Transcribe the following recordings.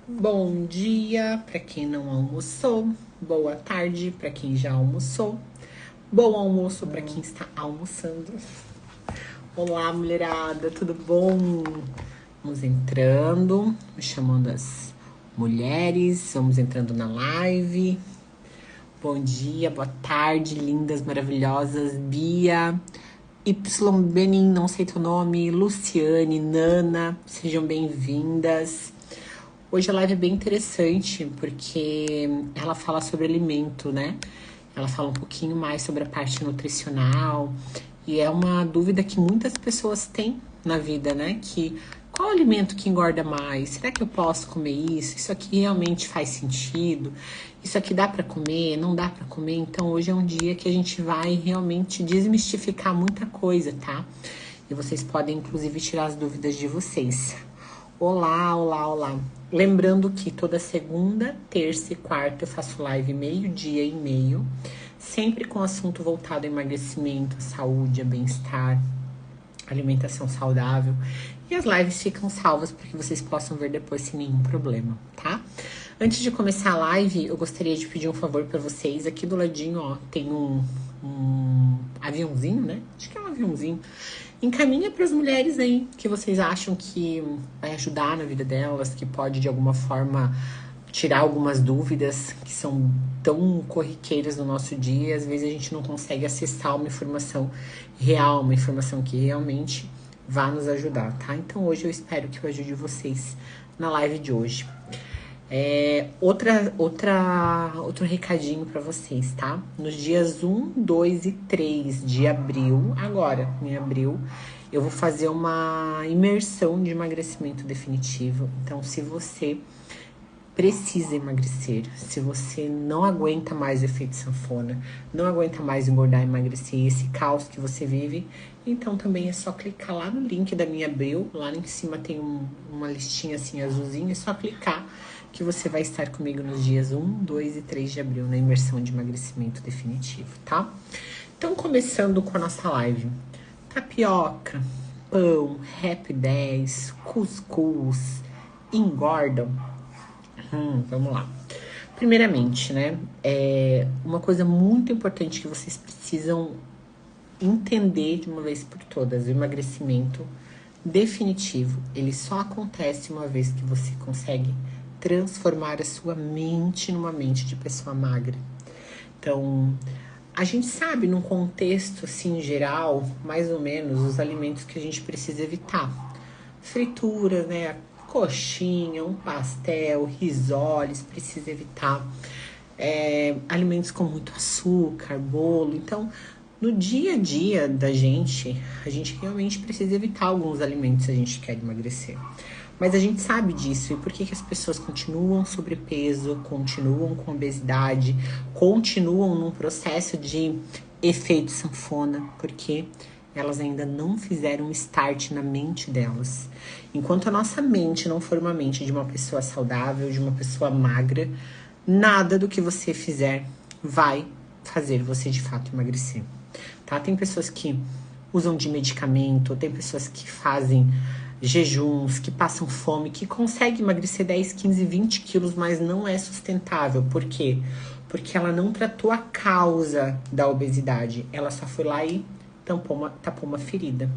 Bom dia para quem não almoçou, boa tarde para quem já almoçou, bom almoço para quem está almoçando. Olá, mulherada, tudo bom? Vamos entrando, chamando as mulheres, vamos entrando na live. Bom dia, boa tarde, lindas, maravilhosas, Bia, Y Benin, não sei teu nome, Luciane, Nana, sejam bem-vindas. Hoje a live é bem interessante porque ela fala sobre alimento, né? Ela fala um pouquinho mais sobre a parte nutricional e é uma dúvida que muitas pessoas têm na vida, né? Que qual alimento que engorda mais? Será que eu posso comer isso? Isso aqui realmente faz sentido? Isso aqui dá para comer? Não dá para comer? Então hoje é um dia que a gente vai realmente desmistificar muita coisa, tá? E vocês podem inclusive tirar as dúvidas de vocês. Olá, olá, olá. Lembrando que toda segunda, terça e quarta eu faço live meio-dia e meio, sempre com assunto voltado ao emagrecimento, à saúde, a bem-estar, alimentação saudável. E as lives ficam salvas para que vocês possam ver depois sem nenhum problema, tá? Antes de começar a live, eu gostaria de pedir um favor para vocês. Aqui do ladinho, ó, tem um aviãozinho, né? Acho que é um aviãozinho. Encaminha para as mulheres aí que vocês acham que vai ajudar na vida delas, que pode de alguma forma tirar algumas dúvidas que são tão corriqueiras no nosso dia. Às vezes a gente não consegue acessar uma informação real, uma informação que realmente vá nos ajudar, tá? Então hoje eu espero que eu ajude vocês na live de hoje. Outro recadinho para vocês, tá? Nos dias 1, 2 e 3 de abril, agora em abril, eu vou fazer uma imersão de emagrecimento definitivo. Então, se você precisa emagrecer, se você não aguenta mais o efeito sanfona, não aguenta mais engordar e emagrecer, esse caos que você vive, então também é só clicar lá no link da minha bio, lá em cima tem uma listinha assim azulzinha, é só clicar que você vai estar comigo nos dias 1, 2 e 3 de abril na imersão de emagrecimento definitivo, tá? Então, começando com a nossa live. Tapioca, pão, Rap 10, cuscuz, engordam? Vamos lá. Primeiramente, né, uma coisa muito importante que vocês precisam entender de uma vez por todas, o emagrecimento definitivo, ele só acontece uma vez que você consegue transformar a sua mente numa mente de pessoa magra. Então, a gente sabe, num contexto assim geral, mais ou menos, os alimentos que a gente precisa evitar. Frituras, né? Coxinha, um pastel, risoles, precisa evitar. Alimentos com muito açúcar, bolo. Então, no dia a dia da gente, a gente realmente precisa evitar alguns alimentos se a gente quer emagrecer. Mas a gente sabe disso. E por que as pessoas continuam sobrepeso, continuam com obesidade, continuam num processo de efeito sanfona? Porque elas ainda não fizeram um start na mente delas. Enquanto a nossa mente não for uma mente de uma pessoa saudável, de uma pessoa magra, nada do que você fizer vai fazer você de fato emagrecer, tá? Tem pessoas que usam de medicamento, tem pessoas que fazem jejuns, que passam fome, que conseguem emagrecer 10, 15, 20 quilos, mas não é sustentável. Por quê? Porque ela não tratou a causa da obesidade. Ela só foi lá e tapou uma ferida.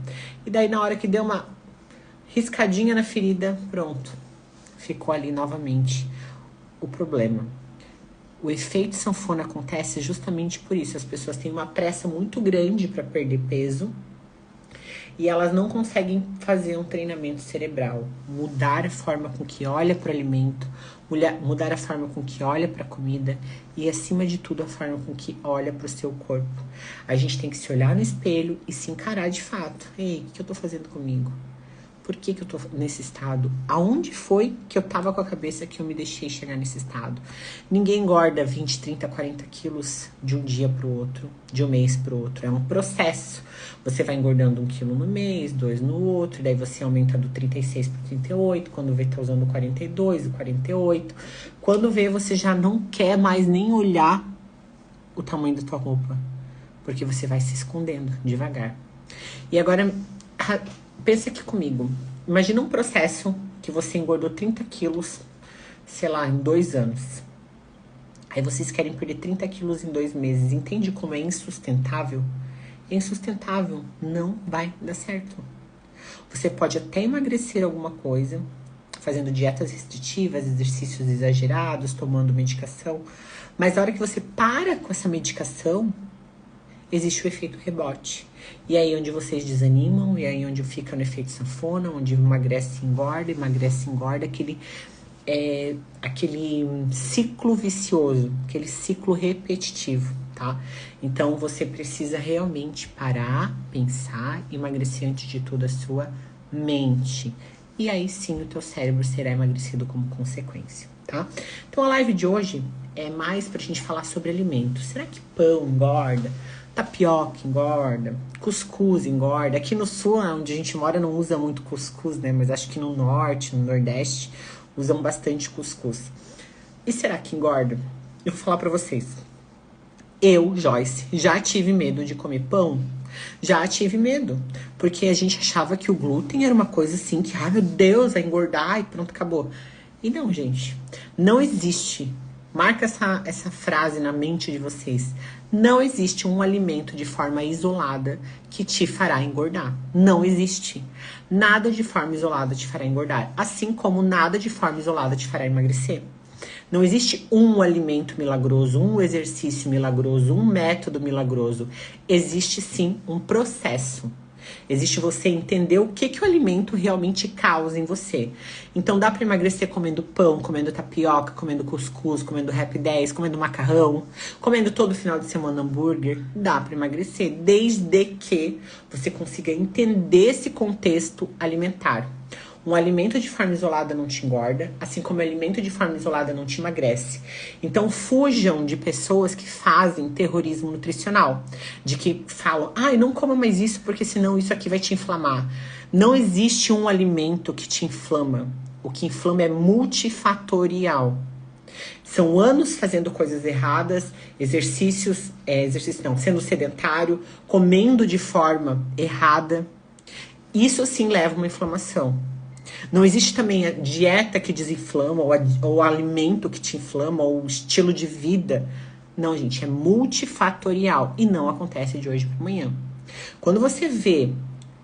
E daí, na hora que deu uma riscadinha na ferida, pronto. Ficou ali novamente o problema. O efeito sanfona acontece justamente por isso. As pessoas têm uma pressa muito grande para perder peso e elas não conseguem fazer um treinamento cerebral, mudar a forma com que olha para o alimento, mudar a forma com que olha para a comida e, acima de tudo, a forma com que olha para o seu corpo. A gente tem que se olhar no espelho e se encarar de fato. Ei, o que eu tô fazendo comigo? Por que eu tô nesse estado? Aonde foi que eu tava com a cabeça que eu me deixei chegar nesse estado? Ninguém engorda 20, 30, 40 quilos de um dia pro outro, de um mês pro outro. É um processo. Você vai engordando 1 quilo no mês, 2 no outro, daí você aumenta do 36 pro 38, quando vê tá usando 42, o 48. Quando vê, você já não quer mais nem olhar o tamanho da tua roupa, porque você vai se escondendo devagar. E agora, pensa aqui comigo. Imagina um processo que você engordou 30 quilos sei lá, em 2 anos. Aí vocês querem perder 30 quilos em 2 meses. Entende como é insustentável? É insustentável. Não vai dar certo. Você pode até emagrecer alguma coisa, fazendo dietas restritivas, exercícios exagerados, tomando medicação. Mas a hora que você para com essa medicação, existe o efeito rebote. E aí onde vocês desanimam, e aí onde fica no efeito sanfona, onde emagrece e engorda, aquele ciclo vicioso, aquele ciclo repetitivo, tá? Então você precisa realmente parar, pensar, emagrecer antes de tudo a sua mente. E aí sim o teu cérebro será emagrecido como consequência, tá? Então a live de hoje é mais pra gente falar sobre alimentos. Será que pão engorda? Tapioca engorda? Cuscuz engorda? Aqui no sul, onde a gente mora, não usa muito cuscuz, né? Mas acho que no norte, no nordeste, usam bastante cuscuz. E será que engorda? Eu vou falar pra vocês. Eu, Joyce, já tive medo de comer pão. Já tive medo. Porque a gente achava que o glúten era uma coisa assim que, ai meu Deus, vai engordar e pronto, acabou. E não, gente. Não existe. Marca essa frase na mente de vocês. Não existe um alimento de forma isolada que te fará engordar. Não existe. Nada de forma isolada te fará engordar. Assim como nada de forma isolada te fará emagrecer. Não existe um alimento milagroso, um exercício milagroso, um método milagroso. Existe sim um processo. Existe você entender o que o alimento realmente causa em você. Então dá para emagrecer comendo pão, comendo tapioca, comendo cuscuz, comendo Rap 10, comendo macarrão, comendo todo final de semana hambúrguer. Dá para emagrecer, desde que você consiga entender esse contexto alimentar. Um alimento de forma isolada não te engorda, assim como o alimento de forma isolada não te emagrece. Então fujam de pessoas que fazem terrorismo nutricional, de que falam, ai, não coma mais isso porque senão isso aqui vai te inflamar. Não existe um alimento que te inflama. O que inflama é multifatorial. São anos fazendo coisas erradas, sendo sedentário, comendo de forma errada. Isso sim leva a uma inflamação. Não existe também a dieta que desinflama, ou o alimento que te inflama, ou o estilo de vida. Não, gente, é multifatorial e não acontece de hoje para amanhã. Quando você vê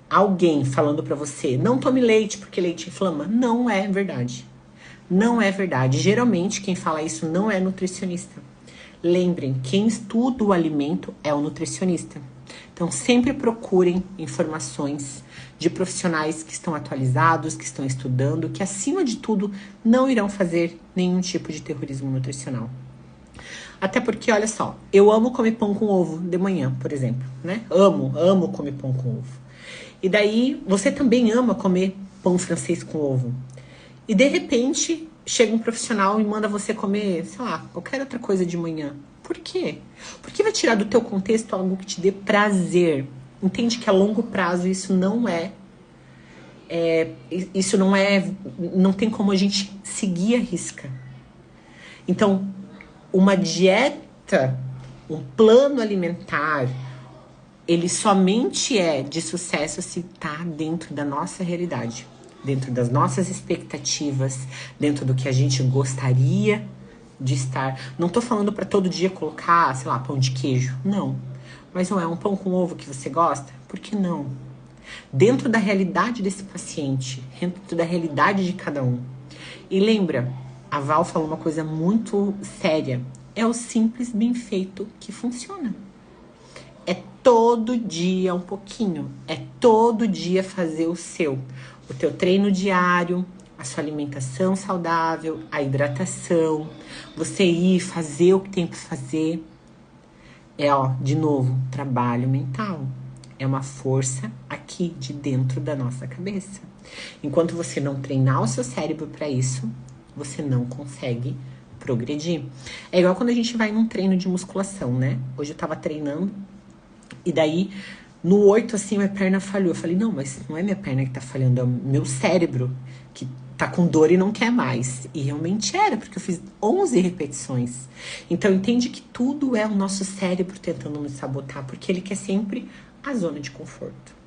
alguém falando para você, não tome leite porque leite inflama, não é verdade. Não é verdade. Geralmente quem fala isso não é nutricionista. Lembrem, quem estuda o alimento é o nutricionista. Então sempre procurem informações de profissionais que estão atualizados, que estão estudando, que acima de tudo não irão fazer nenhum tipo de terrorismo nutricional. Até porque, olha só, eu amo comer pão com ovo de manhã, por exemplo, né? Amo comer pão com ovo. E daí, você também ama comer pão francês com ovo. E de repente, chega um profissional e manda você comer, sei lá, qualquer outra coisa de manhã. Por quê? Porque vai tirar do teu contexto algo que te dê prazer. Entende que a longo prazo isso não não tem como a gente seguir a risca. Então, uma dieta, um plano alimentar, ele somente é de sucesso se está dentro da nossa realidade, dentro das nossas expectativas, dentro do que a gente gostaria de estar. Não tô falando para todo dia colocar, sei lá, pão de queijo. Não. Mas não é um pão com ovo que você gosta? Por que não? Dentro da realidade desse paciente, dentro da realidade de cada um. E lembra, a Val falou uma coisa muito séria. É o simples bem feito que funciona. É todo dia um pouquinho. É todo dia fazer o seu. O teu treino diário, a sua alimentação saudável, a hidratação. Você ir fazer o que tem para fazer. De novo, trabalho mental. É uma força aqui de dentro da nossa cabeça. Enquanto você não treinar o seu cérebro para isso, você não consegue progredir. É igual quando a gente vai num treino de musculação, né? Hoje eu tava treinando e daí no 8 assim minha perna falhou. Eu falei, não, mas não é minha perna que tá falhando, é o meu cérebro que tá com dor e não quer mais. E realmente era, porque eu fiz 11 repetições. Então entende que tudo é o nosso cérebro tentando nos sabotar, porque ele quer sempre a zona de conforto.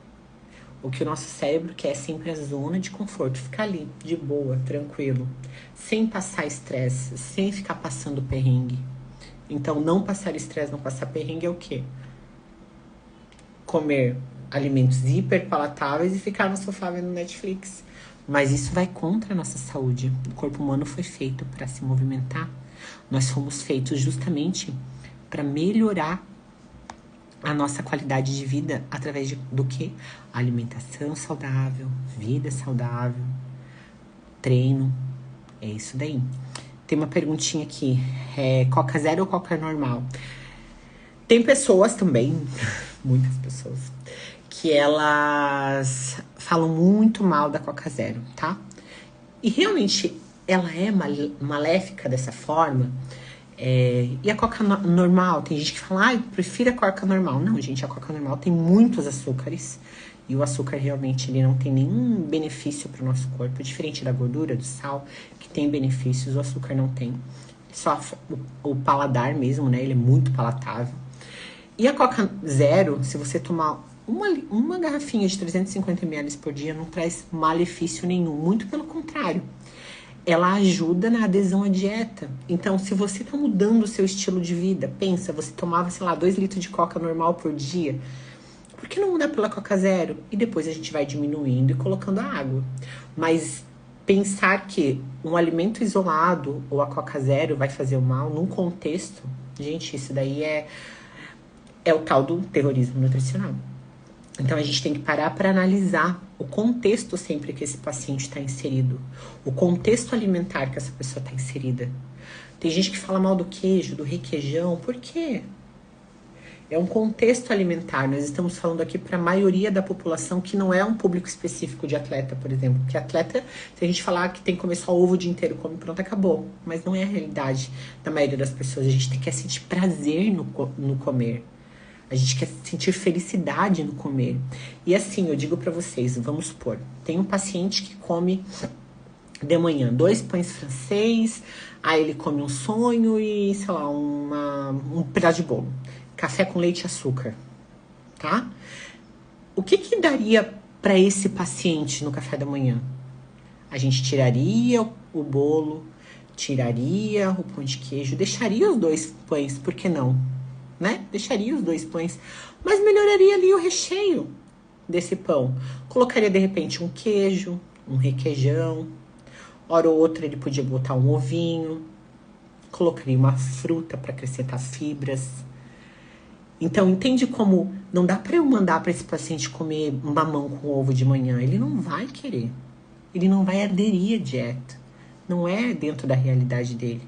O que o nosso cérebro quer é sempre a zona de conforto, ficar ali, de boa, tranquilo, sem passar estresse, sem ficar passando perrengue. Então, não passar estresse, não passar perrengue é o quê? Comer alimentos hiperpalatáveis e ficar no sofá vendo Netflix. Mas isso vai contra a nossa saúde. O corpo humano foi feito para se movimentar. Nós fomos feitos justamente para melhorar a nossa qualidade de vida através do quê? Alimentação saudável, vida saudável, treino. É isso daí. Tem uma perguntinha aqui. Coca zero ou Coca normal? Tem pessoas também, muitas pessoas, que elas falam muito mal da Coca zero, tá? E realmente ela é maléfica dessa forma. E a Coca normal, tem gente que fala, prefiro a Coca normal. Não, gente, a Coca normal tem muitos açúcares. E o açúcar realmente ele não tem nenhum benefício para o nosso corpo. Diferente da gordura, do sal, que tem benefícios, o açúcar não tem. Só o paladar mesmo, né? Ele é muito palatável. E a Coca zero, se você tomar uma garrafinha de 350 ml por dia, não traz malefício nenhum. Muito pelo contrário. Ela ajuda na adesão à dieta. Então, se você tá mudando o seu estilo de vida, pensa, você tomava, sei lá, 2 litros de Coca normal por dia. Por que não mudar pela Coca zero? E depois a gente vai diminuindo e colocando a água. Mas pensar que um alimento isolado ou a Coca zero vai fazer o mal num contexto, gente, isso daí é o tal do terrorismo nutricional. Então a gente tem que parar para analisar o contexto sempre que esse paciente está inserido, o contexto alimentar que essa pessoa está inserida. Tem gente que fala mal do queijo, do requeijão, por quê? É um contexto alimentar. Nós estamos falando aqui para a maioria da população que não é um público específico de atleta, por exemplo. Porque atleta, se a gente falar que tem que comer só ovo o dia inteiro, come, pronto, acabou. Mas não é a realidade da maioria das pessoas. A gente quer sentir prazer no comer. A gente quer sentir felicidade no comer. E assim, eu digo para vocês, vamos supor, tem um paciente que come de manhã 2 pães francês, aí ele come um sonho e, sei lá, um pedaço de bolo. Café com leite e açúcar, tá? O que daria para esse paciente no café da manhã? A gente tiraria o bolo, tiraria o pão de queijo, deixaria os 2 pães, por que não? Né? Deixaria os 2 pães, mas melhoraria ali o recheio desse pão. Colocaria de repente um queijo, um requeijão, hora ou outra ele podia botar um ovinho, colocaria uma fruta para acrescentar fibras. Então entende como não dá para eu mandar para esse paciente comer mamão com ovo de manhã, ele não vai querer, ele não vai aderir à dieta, não é dentro da realidade dele.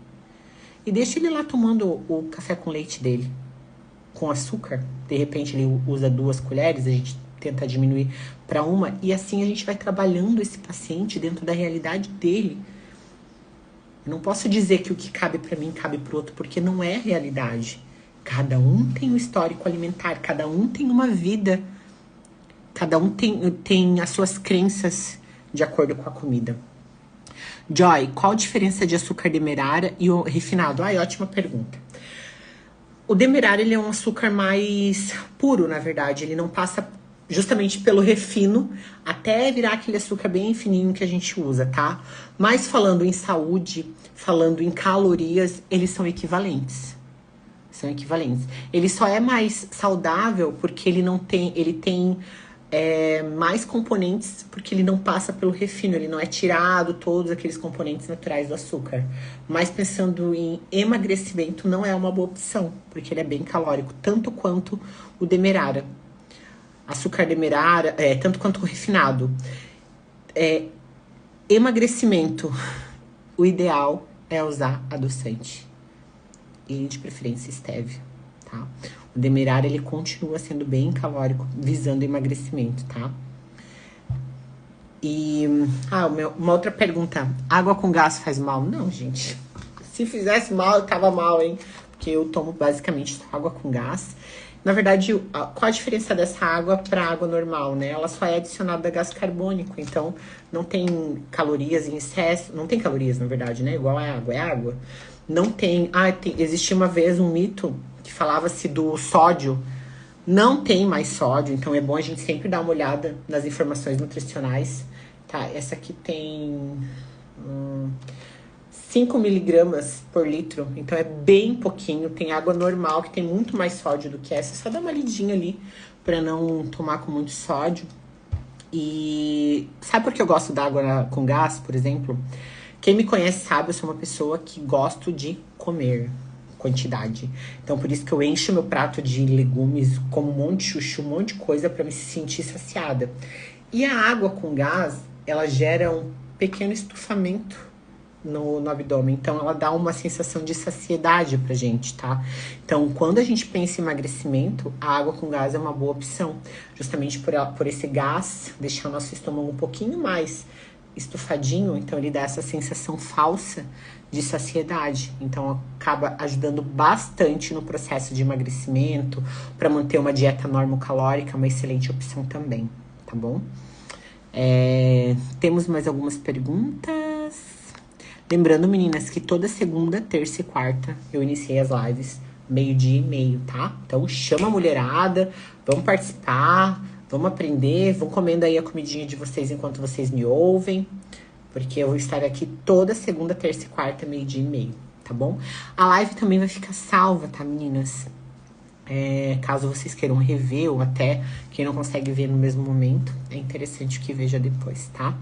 E deixa ele lá tomando o café com leite dele, com açúcar, de repente ele usa 2 colheres, a gente tenta diminuir para 1, e assim a gente vai trabalhando esse paciente dentro da realidade dele. Eu não posso dizer que o que cabe para mim cabe para o outro, porque não é realidade. Cada um tem um histórico alimentar, cada um tem uma vida, cada um tem as suas crenças de acordo com a comida. Joy, qual a diferença de açúcar demerara e o refinado? Ótima pergunta. O demerara, ele é um açúcar mais puro, na verdade. Ele não passa justamente pelo refino até virar aquele açúcar bem fininho que a gente usa, tá? Mas falando em saúde, falando em calorias, eles são equivalentes. São equivalentes. Ele só é mais saudável porque ele tem mais componentes, porque ele não passa pelo refino, ele não é tirado todos aqueles componentes naturais do açúcar. Mas pensando em emagrecimento, não é uma boa opção, porque ele é bem calórico, tanto quanto o demerara. Açúcar demerara, tanto quanto o refinado. Emagrecimento, o ideal é usar adoçante. E de preferência stevia, tá? O demerara, ele continua sendo bem calórico, visando emagrecimento, tá? E, uma outra pergunta. Água com gás faz mal? Não, gente. Se fizesse mal, eu tava mal, hein? Porque eu tomo basicamente água com gás. Na verdade, qual a diferença dessa água para água normal, né? Ela só é adicionada a gás carbônico, então não tem calorias em excesso. Não tem calorias, na verdade, né? Igual a água, é água. Não tem... existia uma vez um mito que falava-se do sódio. Não tem mais sódio, então é bom a gente sempre dar uma olhada nas informações nutricionais. Tá, essa aqui tem 5 miligramas por litro, então é bem pouquinho. Tem água normal, que tem muito mais sódio do que essa. Só dá uma lidinha ali pra não tomar com muito sódio. E sabe por que eu gosto da água com gás, por exemplo? Quem me conhece sabe, eu sou uma pessoa que gosto de comer quantidade. Então, por isso que eu encho meu prato de legumes, como um monte de chuchu, um monte de coisa pra me sentir saciada. E a água com gás, ela gera um pequeno estufamento no abdômen. Então, ela dá uma sensação de saciedade pra gente, tá? Então, quando a gente pensa em emagrecimento, a água com gás é uma boa opção. Justamente por esse gás deixar o nosso estômago um pouquinho mais estufadinho. Então, ele dá essa sensação falsa de saciedade. Então, acaba ajudando bastante no processo de emagrecimento. Para manter uma dieta normocalórica, uma excelente opção também, tá bom? Temos mais algumas perguntas. Lembrando, meninas, que toda segunda, terça e quarta eu iniciei as lives 12:30, tá? Então chama a mulherada, vamos participar, vamos aprender, vão comendo aí a comidinha de vocês enquanto vocês me ouvem, porque eu vou estar aqui toda segunda, terça e quarta, 12:30, tá bom? A live também vai ficar salva, tá, meninas? Caso vocês queiram rever ou até quem não consegue ver no mesmo momento, é interessante que veja depois, tá?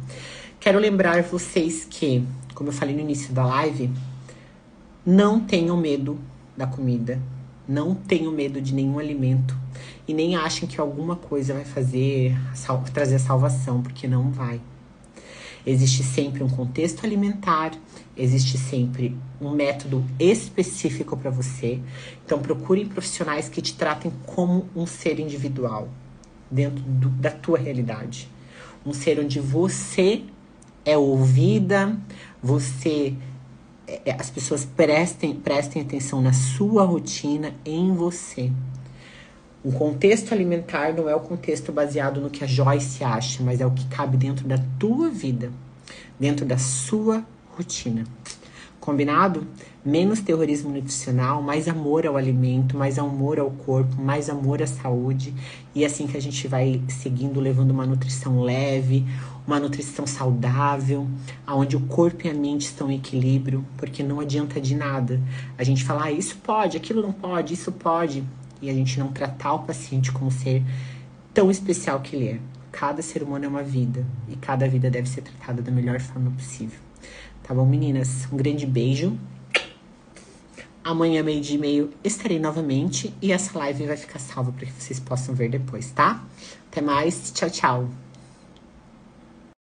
Quero lembrar vocês que, como eu falei no início da live, não tenham medo da comida, não tenham medo de nenhum alimento e nem achem que alguma coisa vai trazer salvação, porque não vai. Existe sempre um contexto alimentar, existe sempre um método específico para você. Então procurem profissionais que te tratem como um ser individual, dentro da tua realidade. Um ser onde você é ouvida, as pessoas prestem atenção na sua rotina, em você. O contexto alimentar não é o contexto baseado no que a Joyce acha, mas é o que cabe dentro da tua vida, dentro da sua rotina. Combinado? Menos terrorismo nutricional, mais amor ao alimento, mais amor ao corpo, mais amor à saúde. E é assim que a gente vai seguindo, levando uma nutrição leve, uma nutrição saudável, onde o corpo e a mente estão em equilíbrio, porque não adianta de nada a gente falar, isso pode, aquilo não pode, isso pode, e a gente não tratar o paciente como ser tão especial que ele é. Cada ser humano é uma vida, e cada vida deve ser tratada da melhor forma possível. Tá bom, meninas? Um grande beijo. Amanhã, 12:30, estarei novamente, e essa live vai ficar salva para que vocês possam ver depois, tá? Até mais, tchau, tchau.